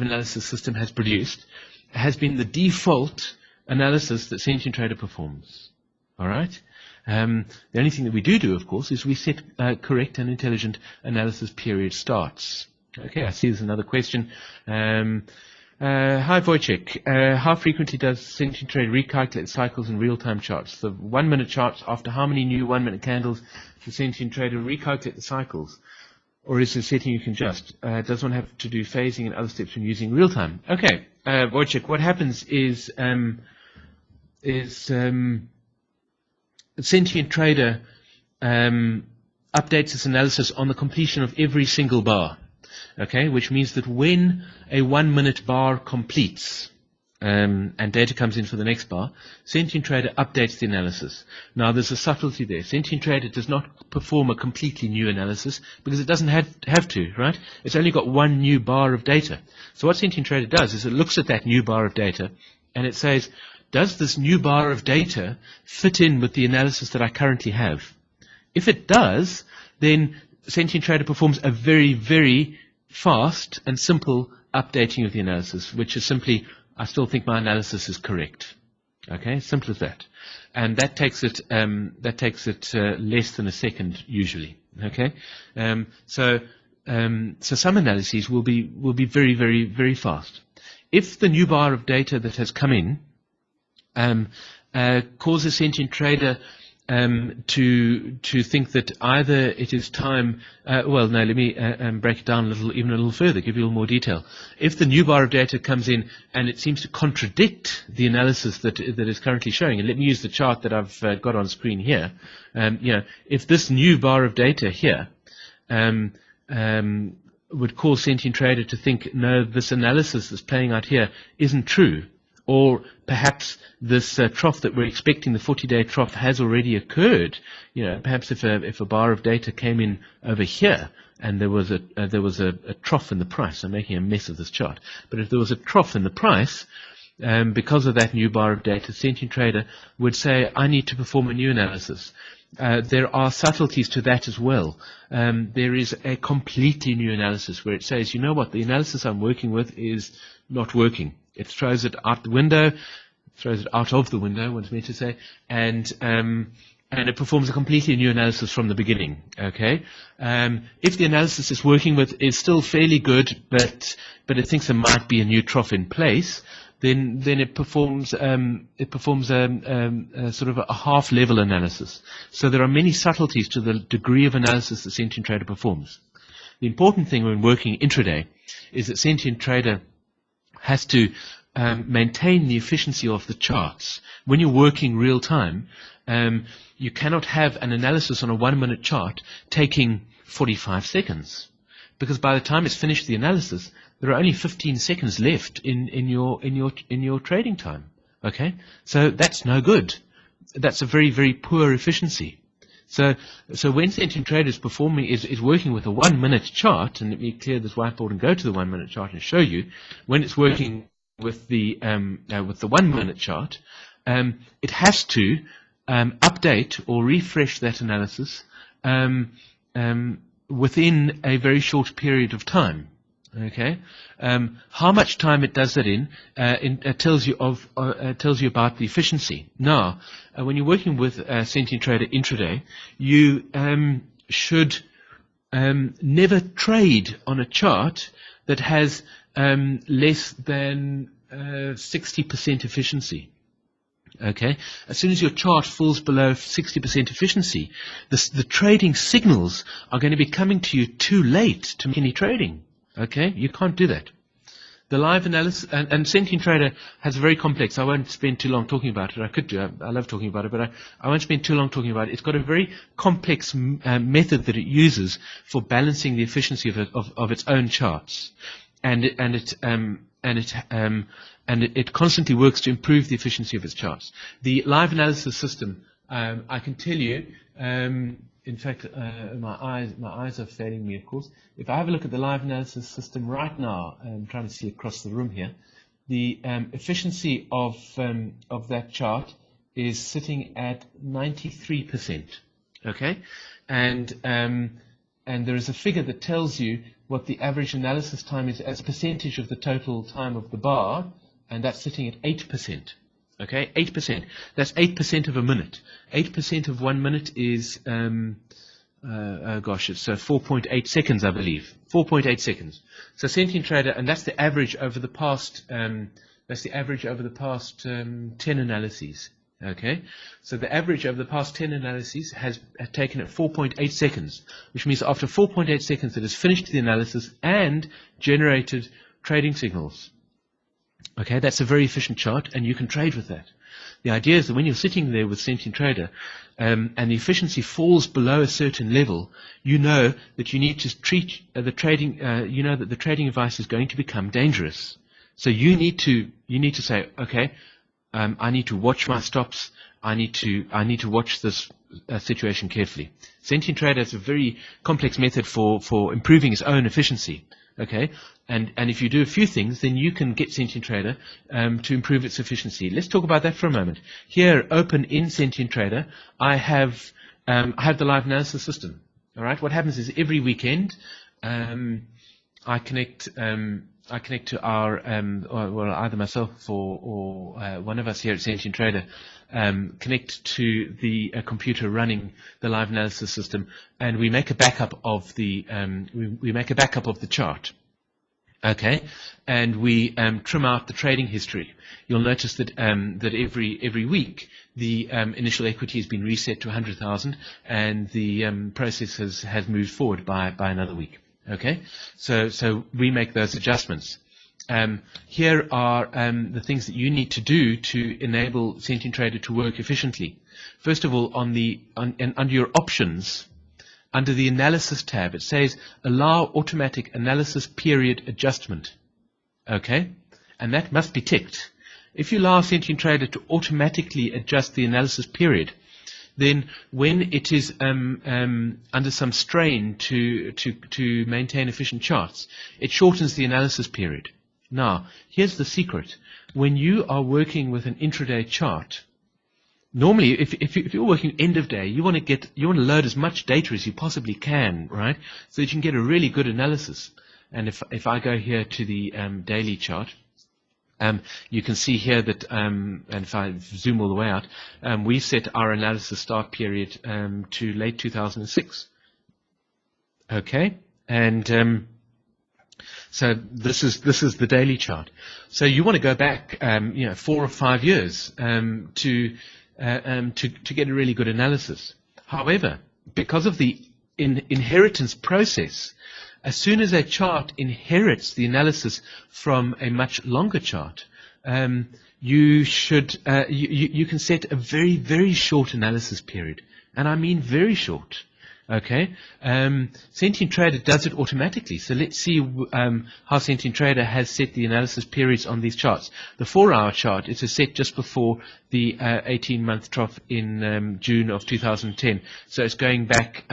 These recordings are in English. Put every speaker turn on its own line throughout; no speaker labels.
analysis system has produced has been the default analysis that Sentient Trader performs. All right? The only thing that we do, of course, is we set correct and intelligent analysis period starts. Okay, I see there's another question. Hi Wojciech, how frequently does Sentient Trader recalculate cycles in real-time charts? The 1 minute charts, after how many new 1 minute candles does Sentient Trader recalculate the cycles? Or is there a setting you can adjust? Does one have to do phasing and other steps when using real-time? Okay, Wojciech, what happens is Sentient Trader updates its analysis on the completion of every single bar. Okay, which means that when a 1 minute bar completes and data comes in for the next bar, Sentient Trader updates the analysis. Now there's a subtlety there. Sentient Trader does not perform a completely new analysis because it doesn't have to, right? It's only got one new bar of data. So what Sentient Trader does is it looks at that new bar of data and it says, does this new bar of data fit in with the analysis that I currently have? If it does, then Sentient Trader performs a very, very fast and simple updating of the analysis, which is simply, I still think my analysis is correct. Okay, simple as that. And that takes it less than a second usually. Okay, so some analyses will be very, very, very fast. If the new bar of data that has come in causes Sentient Trader to think that either it is time, well, no, let me break it down even a little further, give you a little more detail. If the new bar of data comes in and it seems to contradict the analysis that is currently showing, and let me use the chart that I've got on screen here, if this new bar of data here would cause Sentient Trader to think, no, this analysis that's playing out here isn't true, or perhaps this trough that we're expecting, the 40-day trough, has already occurred. Perhaps if a bar of data came in over here and there was a trough in the price, I'm making a mess of this chart, but if there was a trough in the price, because of that new bar of data, Sentient Trader would say, I need to perform a new analysis. There are subtleties to that as well. There is a completely new analysis where it says, you know what, the analysis I'm working with is not working. It throws it out the window, throws it out of the window, one's meant to say, and it performs a completely new analysis from the beginning. Okay, if the analysis it's working with is still fairly good, but it thinks there might be a new trough in place, then it performs sort of a half-level analysis. So there are many subtleties to the degree of analysis that Sentient Trader performs. The important thing when working intraday is that Sentient Trader has to maintain the efficiency of the charts. When you're working real time, you cannot have an analysis on a 1 minute chart taking 45 seconds. Because by the time it's finished the analysis, there are only 15 seconds left in your trading time. Okay? So that's no good. That's a very, very poor efficiency. So when Sentient Trader is working with a 1 minute chart, and let me clear this whiteboard and go to the 1 minute chart and show you, when it's working with the 1 minute chart, it has to update or refresh that analysis within a very short period of time. Okay, how much time it does that it tells you about the efficiency. Now, when you're working with Sentient Trader intraday, you should never trade on a chart that has less than 60% efficiency. Okay, as soon as your chart falls below 60% efficiency, the trading signals are going to be coming to you too late to make any trading. Okay, you can't do that. The live analysis, and Sentient Trader has a very complex, I won't spend too long talking about it. I could do, I love talking about it, but I won't spend too long talking about it. It's got a very complex method that it uses for balancing the efficiency of its own charts. And it constantly works to improve the efficiency of its charts. The live analysis system, I can tell you, in fact, my eyes are failing me, of course. If I have a look at the live analysis system right now, I'm trying to see across the room here, the efficiency of that chart is sitting at 93%. Okay, and there is a figure that tells you what the average analysis time is as a percentage of the total time of the bar, and that's sitting at 8%. Okay, 8%. That's 8% of a minute. 8% of 1 minute is, oh gosh, it's 4.8 seconds, I believe. 4.8 seconds. So Sentient Trader, and that's the average over the past, 10 analyses. Okay, so the average over the past 10 analyses has taken at 4.8 seconds, which means after 4.8 seconds it has finished the analysis and generated trading signals. Okay, that's a very efficient chart, and you can trade with that. The idea is that when you're sitting there with Sentient Trader and the efficiency falls below a certain level, you know that you need to treat the trading, you know that the trading advice is going to become dangerous. So you need to say, okay, I need to watch my stops. I need to watch this situation carefully. Sentient Trader is a very complex method for improving its own efficiency. Okay, and if you do a few things, then you can get Sentient Trader to improve its efficiency. Let's talk about that for a moment. Here, open in Sentient Trader, I have the live analysis system. All right, what happens is every weekend I connect to our well, either myself or one of us here at Sentient Trader connect to the computer running the live analysis system, and we make a backup of the chart. Okay, and we trim out the trading history. You'll notice that that every week the initial equity has been reset to 100,000, and the process has moved forward by another week. Okay, so we make those adjustments. Here are the things that you need to do to enable Sentient Trader to work efficiently. First of all, under your options, under the analysis tab, it says allow automatic analysis period adjustment. Okay, and that must be ticked. If you allow Sentient Trader to automatically adjust the analysis period, then when it is under some strain to maintain efficient charts, it shortens the analysis period. Now, here's the secret. When you are working with an intraday chart, normally if you're working end of day, you want to load as much data as you possibly can, right? So that you can get a really good analysis. And if I go here to the daily chart, you can see here that, and if I zoom all the way out, we set our analysis start period to late 2006. Okay, and so this is the daily chart. So you want to go back, 4 or 5 years to get a really good analysis. However, because of the inheritance process, as soon as a chart inherits the analysis from a much longer chart, you can set a very, very short analysis period, and I mean very short. Okay, Sentient Trader does it automatically. So let's see how Sentient Trader has set the analysis periods on these charts. The 4-hour chart is set just before the 18-month trough in June of 2010. So it's going back.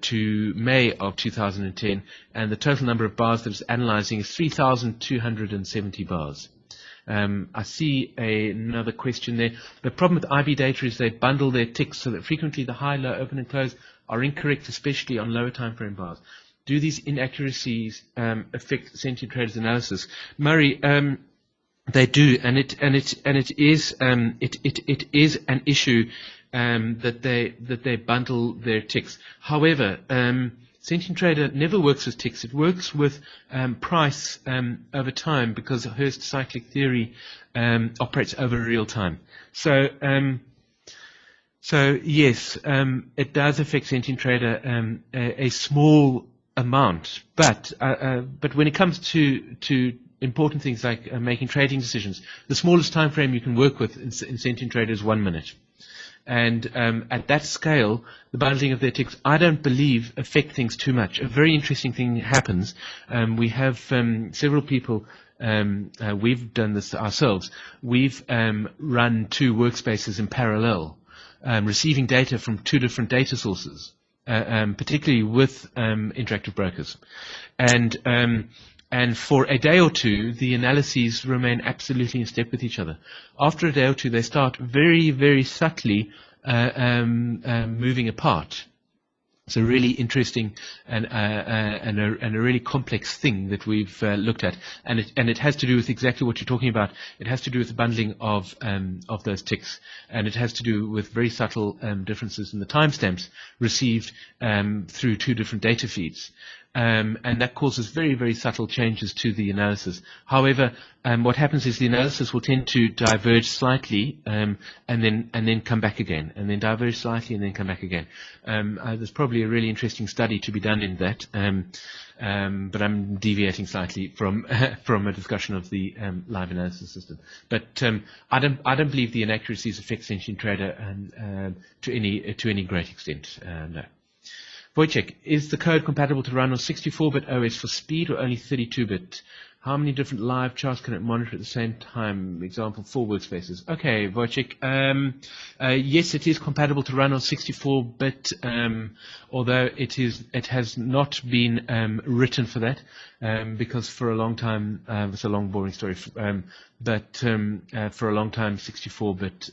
To May of 2010, and the total number of bars that it's analyzing is 3,270 bars. I see another question there. The problem with IB data is they bundle their ticks so that frequently the high, low, open and close are incorrect, especially on lower time frame bars. Do these inaccuracies affect Sentient Trader's analysis? Murray, they do, and it is an issue that they bundle their ticks. However, Sentient Trader never works with ticks. It works with price over time, because Hurst cyclic theory operates over real time. So yes, it does affect Sentient Trader a small amount, but when it comes to important things like making trading decisions, the smallest time frame you can work with in Sentient Trader is 1 minute. And at that scale, the bundling of their ticks, I don't believe, affect things too much. A very interesting thing happens. We have several people, we've done this ourselves. We've run 2 workspaces in parallel, receiving data from 2 different data sources, particularly with interactive brokers. And for a day or two, the analyses remain absolutely in step with each other. After a day or two, they start very, very subtly moving apart. It's a really interesting and a really complex thing that we've looked at, and it has to do with exactly what you're talking about. It has to do with the bundling of those ticks, and it has to do with very subtle differences in the timestamps received through two different data feeds. And that causes very, very subtle changes to the analysis. However, what happens is the analysis will tend to diverge slightly, and then come back again, and then diverge slightly, and then come back again. There's probably a really interesting study to be done in that, but I'm deviating slightly from from a discussion of the live analysis system. But I don't believe the inaccuracies affect Sentient Trader to any great extent. No. Wojciech, is the code compatible to run on 64-bit OS for speed or only 32-bit? How many different live charts can it monitor at the same time? Example, 4 workspaces. Okay, Wojciech. Yes, it is compatible to run on 64-bit, although it has not been written for that, because for a long time, it's a long, boring story, but for a long time, 64-bit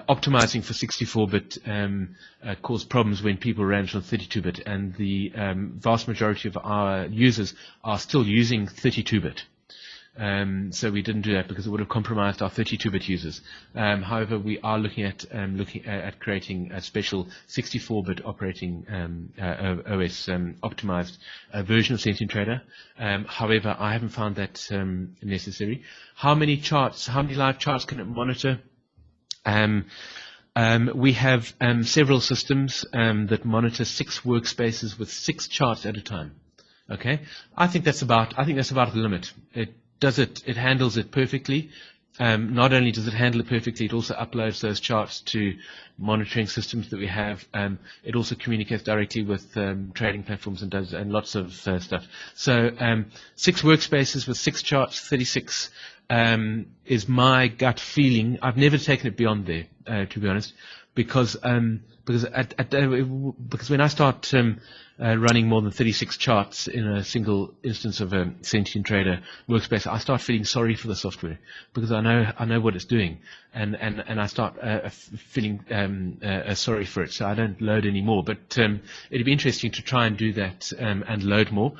optimizing for 64-bit caused problems when people ran it on 32-bit, and the vast majority of our users are still using 32-bit. So we didn't do that because it would have compromised our 32-bit users. However, we are looking at creating a special 64-bit operating OS optimized version of Sentient Trader. However, I haven't found that necessary. How many live charts can it monitor? We have several systems that monitor 6 workspaces with 6 charts at a time. Okay, I think that's about the limit. It handles it perfectly. Not only does it handle it perfectly, it also uploads those charts to monitoring systems that we have. It also communicates directly with trading platforms and does lots of stuff. So 6 workspaces with 6 charts, 36 is my gut feeling. I've never taken it beyond there, to be honest, because when I start running more than 36 charts in a single instance of a Sentient Trader workspace, I start feeling sorry for the software, because I know what it's doing, and I start feeling sorry for it, so I don't load anymore. But it'd be interesting to try and do that and load more.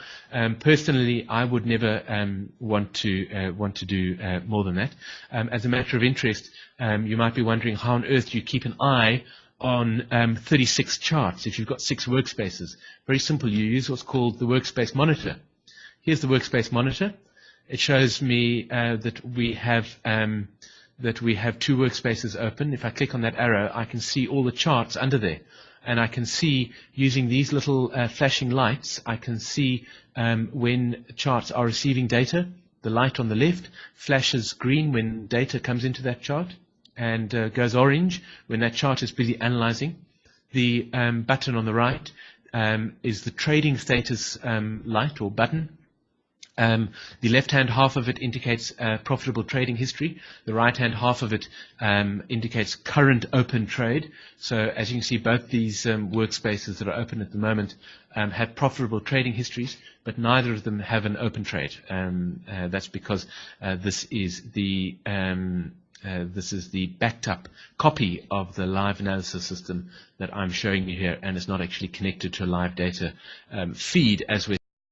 Personally, I would never want to do more than that. As a matter of interest, you might be wondering, how on earth do you keep an eye on 36 charts if you've got 6 workspaces? Very simple. You use what's called the workspace monitor. Here's the workspace monitor. It shows me that we have 2 workspaces open. If I click on that arrow, I can see all the charts under there, and I can see, using these little flashing lights, I can see when charts are receiving data. The light on the left flashes green when data comes into that chart, and goes orange when that chart is busy analyzing. The button on the right is the trading status light or button. The left-hand half of it indicates profitable trading history. The right-hand half of it indicates current open trade. So as you can see, both these workspaces that are open at the moment have profitable trading histories, but neither of them have an open trade. That's because this is the backed up copy of the live analysis system that I'm showing you here, and it's not actually connected to a live data feed as we're